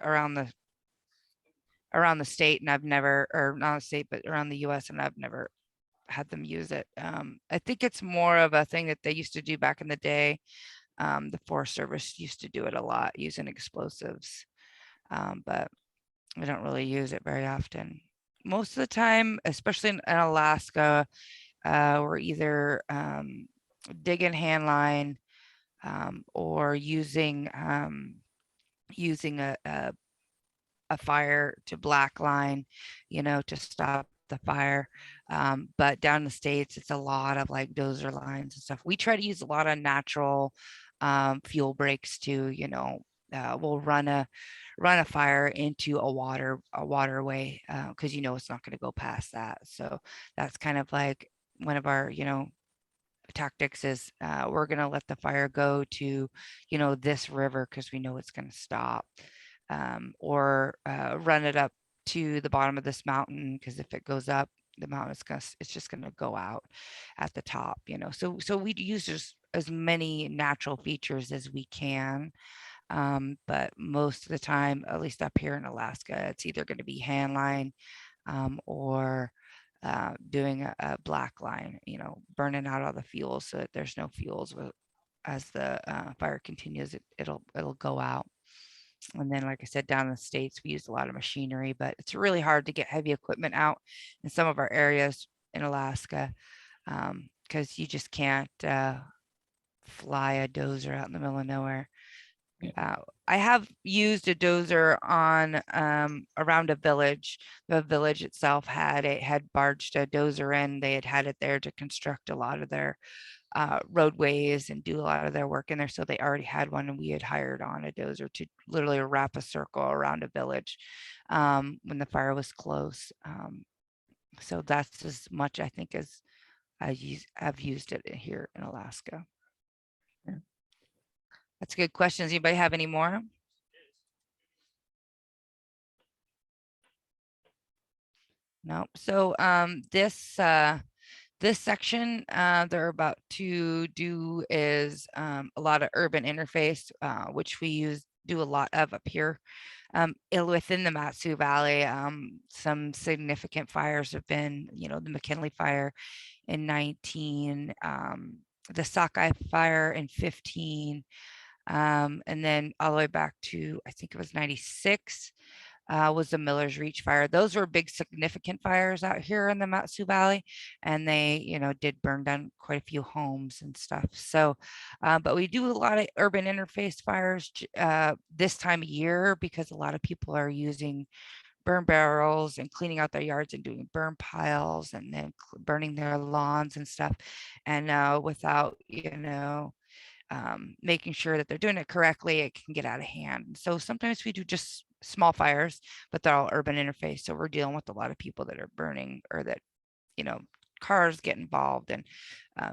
around the state, and I've never, or not the state, but around the US, and I've never had them use it. I think it's more of a thing that they used to do back in the day. The Forest Service used to do it a lot using explosives, but I don't really use it very often. Most of the time, especially in Alaska, we're either digging hand line, or using a fire to black line, to stop the fire. But down in the States, it's a lot of like dozer lines and stuff. We try to use a lot of natural fuel breaks too, we'll run a fire into a waterway, because it's not going to go past that. So that's kind of like one of our tactics is, we're going to let the fire go to this river because we know it's going to stop, or run it up to the bottom of this mountain, because if it goes up the mountain, it's just going to go out at the top. So we use just as many natural features as we can. But most of the time, at least up here in Alaska, it's either going to be hand line, or doing a black line, burning out all the fuels so that there's no fuels. As the fire continues, it'll go out. And then, like I said, down in the States, we use a lot of machinery, but it's really hard to get heavy equipment out in some of our areas in Alaska, because you just can't fly a dozer out in the middle of nowhere. I have used a dozer on around a village. The village itself had barged a dozer in. They had it there to construct a lot of their roadways and do a lot of their work in there. So they already had one, and we had hired on a dozer to literally wrap a circle around a village when the fire was close. So that's as much, I think, as I've used it here in Alaska. That's a good question. Does anybody have any more? No. So this section they're about to do is a lot of urban interface, which we do a lot of up here. Within the Mat-Su Valley, some significant fires have been, the McKinley fire in 19, the Sockeye fire in 15, and then all the way back to, I think it was 96, was the Miller's Reach fire. Those were big, significant fires out here in the Mat-Su Valley, and they, did burn down quite a few homes and stuff. So, but we do a lot of urban interface fires this time of year, because a lot of people are using burn barrels and cleaning out their yards and doing burn piles, and then burning their lawns and stuff. And without, making sure that they're doing it correctly, it can get out of hand. So sometimes we do just small fires, but they're all urban interface. So we're dealing with a lot of people that are burning, or that, cars get involved, and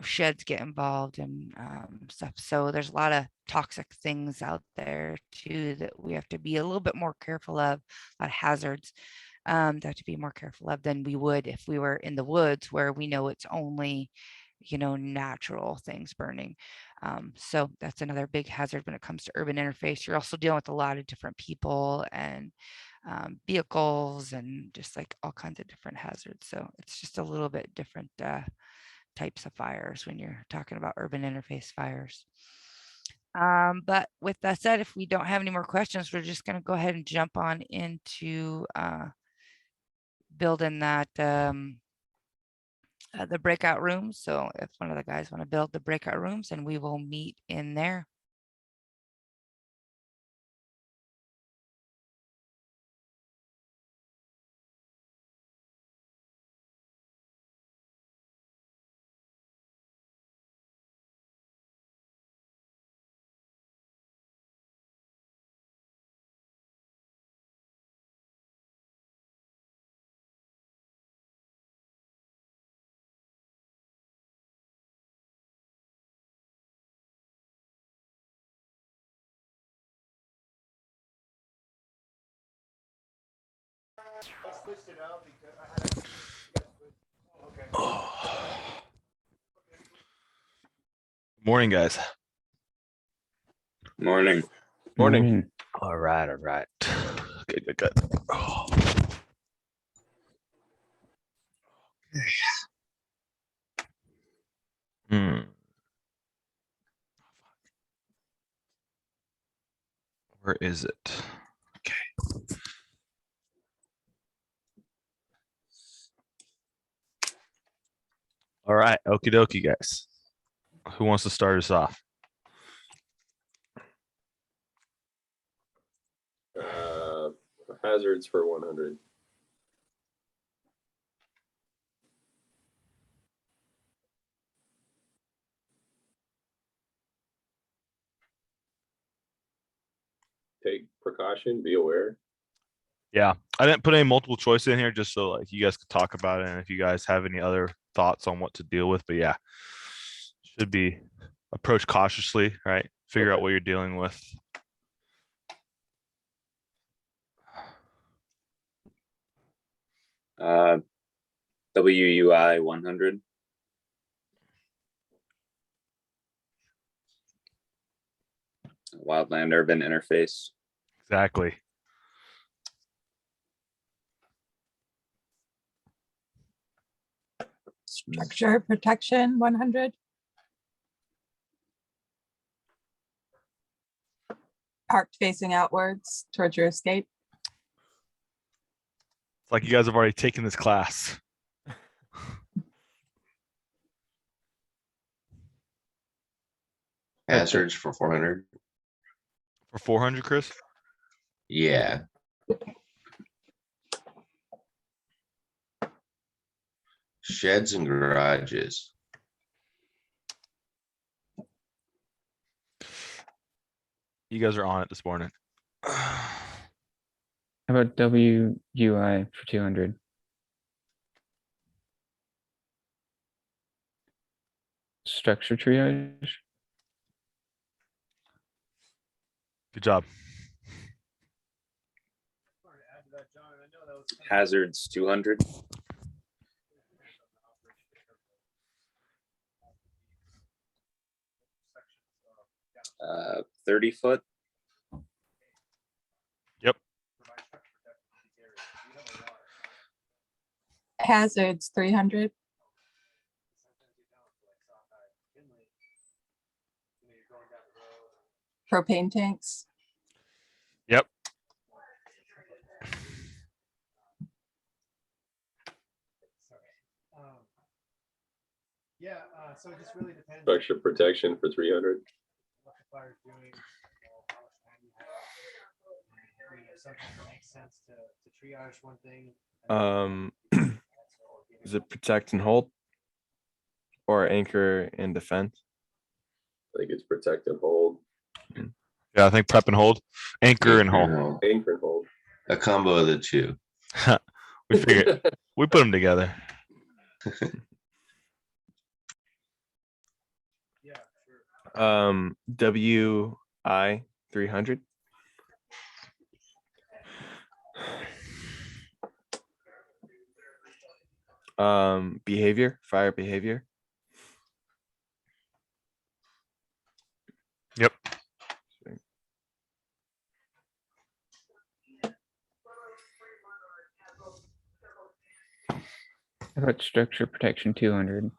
sheds get involved, and stuff. So there's a lot of toxic things out there too that we have to be a little bit more careful of, a lot of hazards that have to be more careful of than we would if we were in the woods, where we know it's only, natural things burning. So that's another big hazard when it comes to urban interface. You're also dealing with a lot of different people and vehicles, and just like all kinds of different hazards. So it's just a little bit different types of fires when you're talking about urban interface fires. But with that said, if we don't have any more questions, we're just going to go ahead and jump on into building that the breakout rooms. So if one of the guys want to build the breakout rooms, and we will meet in there. Morning, guys. Morning. Morning. All right. Good. Oh. Hmm. Where is it? Okay. All right, okie dokie, guys. Who wants to start us off? Hazards for 100. Take precaution, be aware. Yeah, I didn't put any multiple choice in here just so like you guys could talk about it and if you guys have any other thoughts on what to deal with. But yeah, should be approach cautiously, right? Figure out Okay. what you're dealing with. WUI 100. Wildland urban interface. Exactly. Structure protection 100. Parked facing outwards towards your escape. It's like you guys have already taken this class. Hazards for 400. For 400, Chris? Yeah. Sheds and garages. You guys are on it this morning. How about WUI for 200? Structure triage. Good job. Hazards 200. 30-foot. Yep. Hazards 300. Propane tanks. Yep. Yeah, so it just really depends. Structure protection for 300. What the fire's doing, how much time you have. I mean, sometimes it makes sense to triage one thing. Is it protect and hold or anchor and defend? I think it's protect and hold. Yeah, I think prep and hold. Anchor and hold. hold. Anchor and hold. A combo of the two. We figured we put them together. Yeah, sure. WI 300. Behavior, fire behavior. Yep. How about structure protection 200?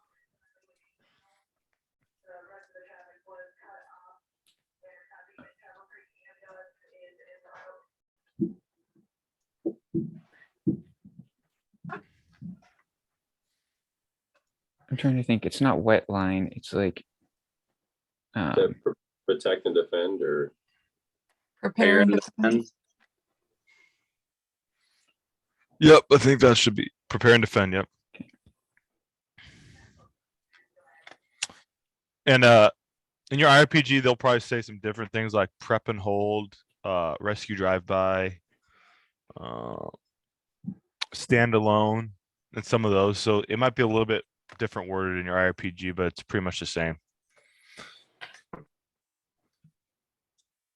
I'm trying to think. It's not wet line. It's like To protect and defend, or Prepare and and defend. defend. Yep, I think that should be prepare and defend. Yep. And in your RPG, they'll probably say some different things like prep and hold, rescue drive-by, stand alone, and some of those. So it might be a little bit different worded in your RPG, but it's pretty much the same.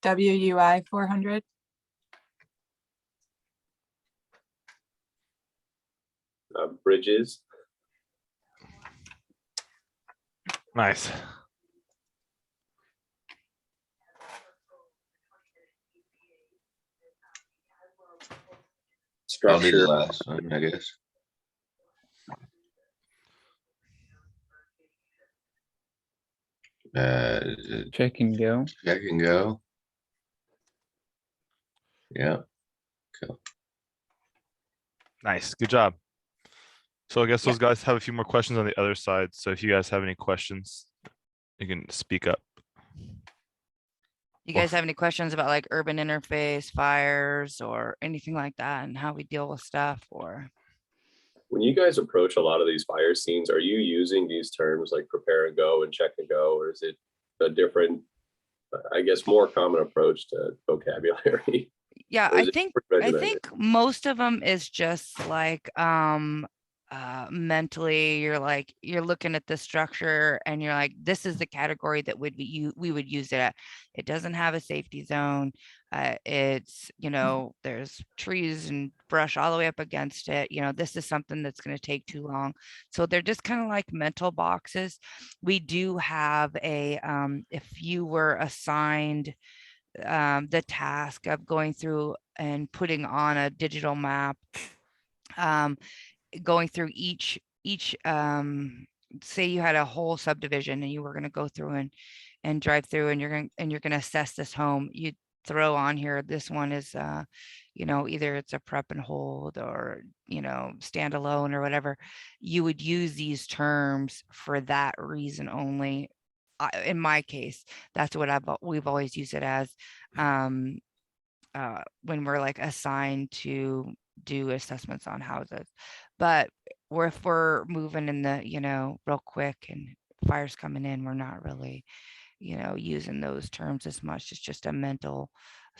WUI 400. bridges. Nice. Probably the structure. last one, I guess. Is it Check and go. check and go? Yeah, Nice, good job. So I guess Yeah. those guys have a few more questions on the other side. So if you guys have any questions, you can speak up. You Or guys have any questions about like urban interface, fires, or anything like that, and how we deal with stuff, or? When you guys approach a lot of these fire scenes, are you using these terms like prepare and go and check and go, or is it a different, I guess, more common approach to vocabulary? Yeah, Or is it I regimented? think most of them is just like mentally you're like you're looking at the structure and you're like, this is the category that would be we would use it at. It doesn't have a safety zone. It's, you know, there's trees and brush all the way up against it. You know, this is something that's going to take too long. So they're just kind of like mental boxes. We do have a if you were assigned the task of going through and putting on a digital map, going through each say you had a whole subdivision and you were going to go through and drive through and you're going to assess this home, you throw on here, this one is you know, either it's a prep and hold or, you know, standalone or whatever. You would use these terms for that reason only. In my case, that's what we've always used it as when we're like assigned to do assessments on houses. But if we're moving in the, you know, real quick and fires coming in, we're not really, you know, using those terms as much. It's just a mental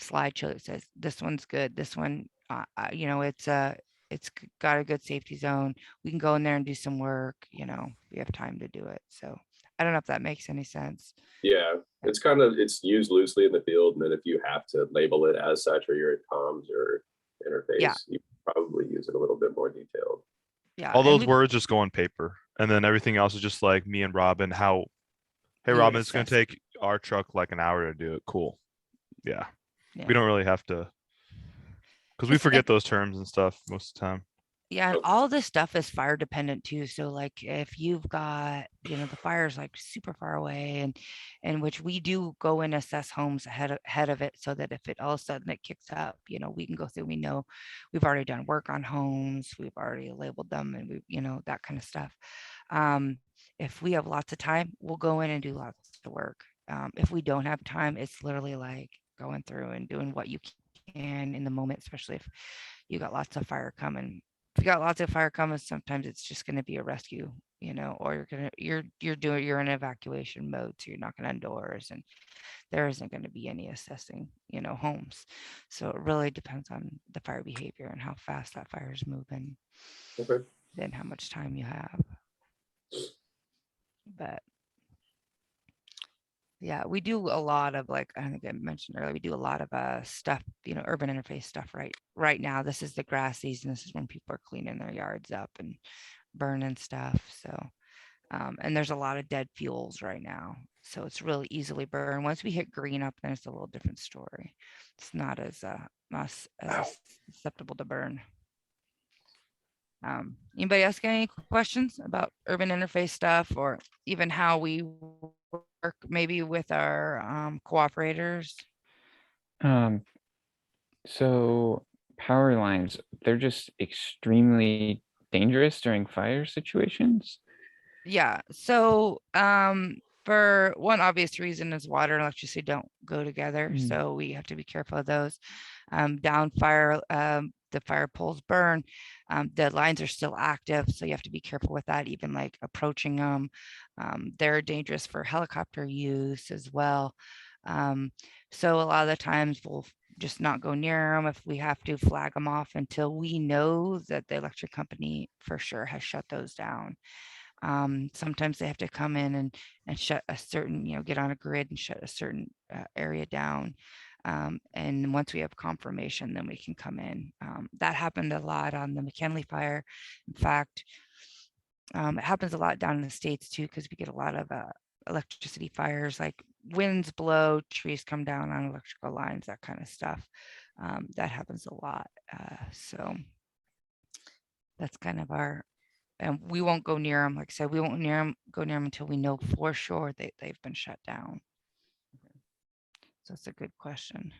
slideshow that says this one's good, this one you know, it's got a good safety zone, we can go in there and do some work, you know, we have time to do it. So I don't know if that makes any sense. Yeah, it's kind of, it's used loosely in the field, and then if you have to label it as such, or you're at comms or interface, Yeah. you probably use it a little bit more detailed. Yeah, all and those we words just go on paper, and then everything else is just like me and Robin. How, hey We would Robin, it's gonna assess it. take our truck like an hour to do it. Cool. Yeah. Yeah. We don't really have to, because we It's- forget those terms and stuff most of the time. Yeah, and Okay. all this stuff is fire dependent too. So like if you've got, you know, the fire's like super far away and which we do go and assess homes ahead of it so that if it all of a sudden it kicks up, you know, we can go through, we know we've already done work on homes, we've already labeled them and we, you know, that kind of stuff. If we have lots of time, we'll go in and do lots of work. If we don't have time, it's literally like going through and doing what you can in the moment, especially if you got lots of fire coming. If you got lots of fire coming, sometimes it's just going to be a rescue, you know, or you're in evacuation mode, so you're knocking on doors and there isn't going to be any assessing, you know, homes. So it really depends on the fire behavior and how fast that fire is moving, Okay. then how much time you have. But yeah, we do a lot of like, I think I mentioned earlier, we do a lot of stuff, you know, urban interface stuff right now. This is the grass season. This is when people are cleaning their yards up and burning stuff. So and there's a lot of dead fuels right now. So it's really easily burned. Once we hit green up, then it's a little different story. It's not as as susceptible to burn. Anybody else got any questions about urban interface stuff or even how we work maybe with our cooperators? So power lines, they're just extremely dangerous during fire situations. Yeah. So for one obvious reason is water and electricity don't go together. Mm. So we have to be careful of those. Down fire, the fire poles burn. The lines are still active. So you have to be careful with that, even like approaching them. They're dangerous for helicopter use as well. So a lot of the times we'll just not go near them if we have to flag them off until we know that the electric company for sure has shut those down. Sometimes they have to come in and shut a certain, you know, get on a grid and shut a certain area down. And once we have confirmation, then we can come in. That happened a lot on the McKinley fire. In fact, it happens a lot down in the States too, because we get a lot of electricity fires, like winds blow, trees come down on electrical lines, that kind of stuff. That happens a lot. So That's kind of our, and we won't go near them. Like I said, we won't go near them until we know for sure they've been shut down. So it's a good question.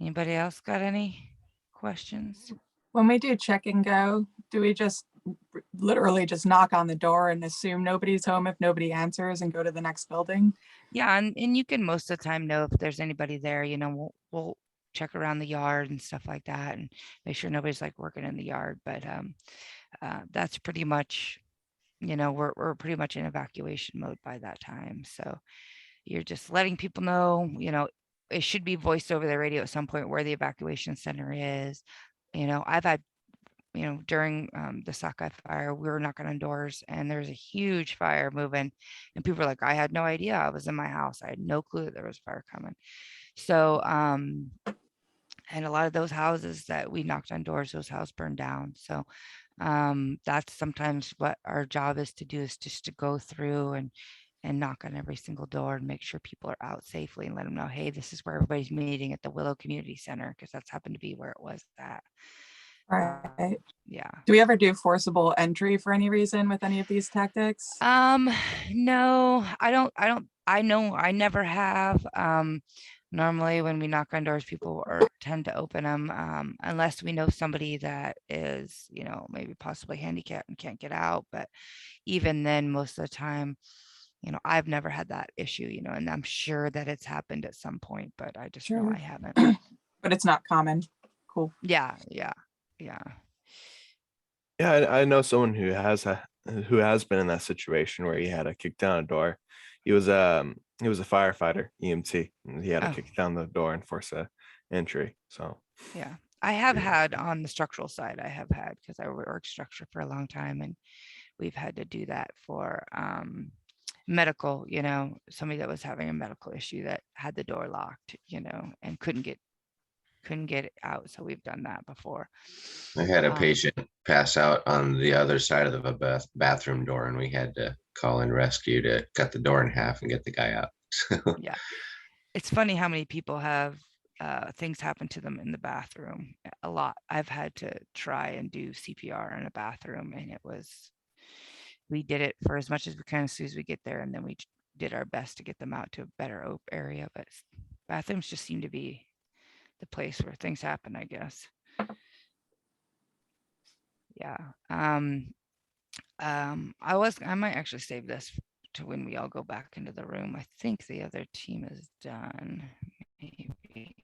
Anybody else got any questions? When we do check and go, do we just literally just knock on the door and assume nobody's home if nobody answers and go to the next building? Yeah, and you can most of the time know if there's anybody there, you know, we'll check around the yard and stuff like that and make sure nobody's like working in the yard. But that's pretty much, you know, we're pretty much in evacuation mode by that time. So you're just letting people know, you know, it should be voiced over the radio at some point where the evacuation center is. You know, I've had, you know, during the Sockeye fire, we were knocking on doors and there's a huge fire moving and people were like, I had no idea I was in my house. I had no clue that there was fire coming. So, and a lot of those houses that we knocked on doors, those houses burned down. So that's sometimes what our job is to do, is just to go through and knock on every single door and make sure people are out safely and let them know, hey, this is where everybody's meeting at the Willow Community Center, because that's happened to be where it was at. Right. Yeah. Do we ever do forcible entry for any reason with any of these tactics? No, I know I never have. Normally when we knock on doors, people tend to open them, unless we know somebody that is, you know, maybe possibly handicapped and can't get out. But even then, most of the time, you know, I've never had that issue, you know, and I'm sure that it's happened at some point, but I just know Sure. I haven't. But it's not common. Cool. Yeah. Yeah, I know someone who has been in that situation where he had to kick down a door. He was a firefighter, EMT, and he had to Oh. kick down the door and force a entry. So Yeah, I have Yeah. had on the structural side, I have had, because I worked structure for a long time and we've had to do that for medical, you know, somebody that was having a medical issue that had the door locked, you know, and couldn't get it out. So we've done that before. I had a Um, patient pass out on the other side of the bathroom door, and we had to call in rescue to cut the door in half and get the guy out. Yeah, it's funny how many people have things happen to them in the bathroom. A lot. I've had to try and do CPR in a bathroom, and we did it for as much as we can as soon as we get there, and then we did our best to get them out to a better area. But bathrooms just seem to be the place where things happen, I guess. Yeah. I might actually save this to when we all go back into the room. I think the other team is done. Maybe.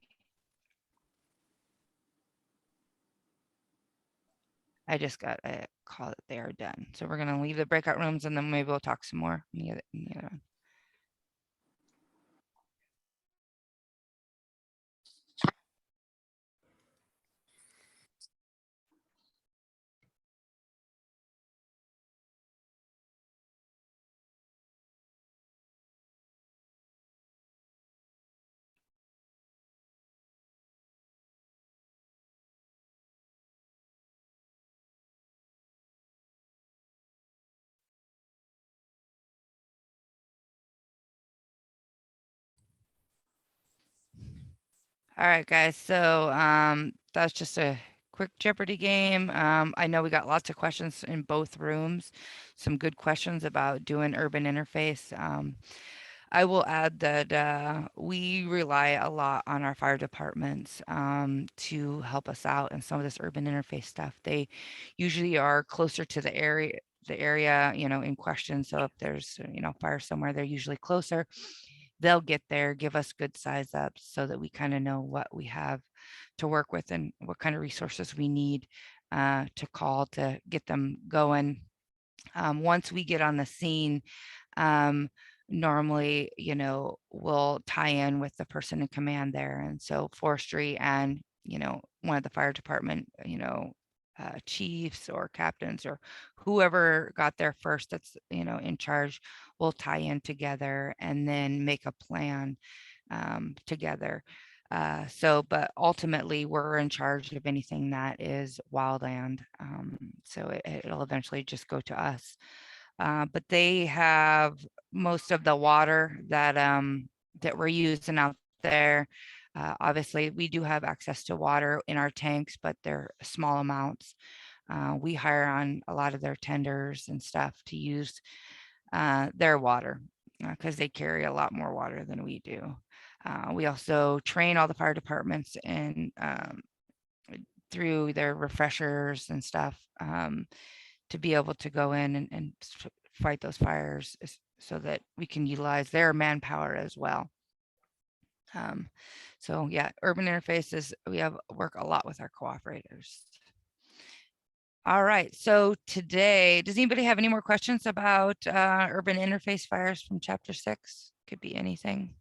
I just got a call that they are done. So we're gonna leave the breakout rooms and then maybe we'll talk some more in the other one. All right, guys. So that's just a quick Jeopardy game. I know we got lots of questions in both rooms, some good questions about doing urban interface. I will add that we rely a lot on our fire departments to help us out in some of this urban interface stuff. They usually are closer to the area, you know, in question. So if there's, you know, fire somewhere, they're usually closer. They'll get there, give us good size ups so that we kind of know what we have to work with and what kind of resources we need to call to get them going. Once we get on the scene, normally, you know, we'll tie in with the person in command there. And so forestry and, you know, one of the fire department, you know, chiefs or captains or whoever got there first that's, you know, in charge, will tie in together and then make a plan together. But ultimately we're in charge of anything that is wildland. So it'll eventually just go to us. But they have most of the water that we're using out there. Obviously, we do have access to water in our tanks, but they're small amounts. We hire on a lot of their tenders and stuff to use their water because they carry a lot more water than we do. We also train all the fire departments and through their refreshers and stuff to be able to go in and fight those fires so that we can utilize their manpower as well. So yeah, urban interfaces, we have work a lot with our cooperators. All right, so today, does anybody have any more questions about urban interface fires from chapter 6? Could be anything.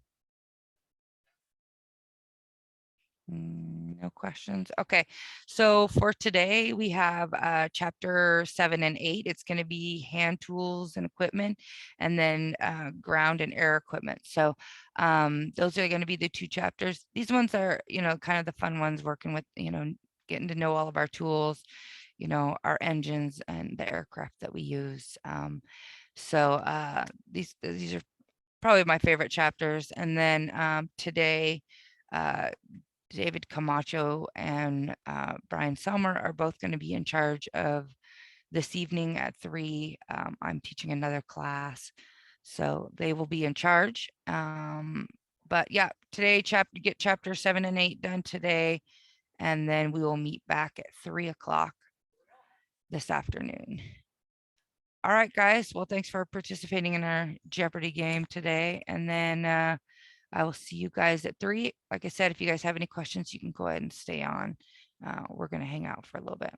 No questions. Okay, so for today we have chapter 7 and 8. It's going to be hand tools and equipment, and then ground and air equipment. So those are going to be the 2 chapters. These ones are, you know, kind of the fun ones, working with, you know, getting to know all of our tools, you know, our engines and the aircraft that we use. So these are probably my favorite chapters. And then today, David Camacho and Brian Selmer are both going to be in charge of this evening at 3. I'm teaching another class, so they will be in charge. But yeah, today get chapter 7 and 8 done today, and then we will meet back at 3 o'clock this afternoon. All right, guys. Well, thanks for participating in our Jeopardy game today, and then I will see you guys at 3. Like I said, if you guys have any questions, you can go ahead and stay on. We're going to hang out for a little bit.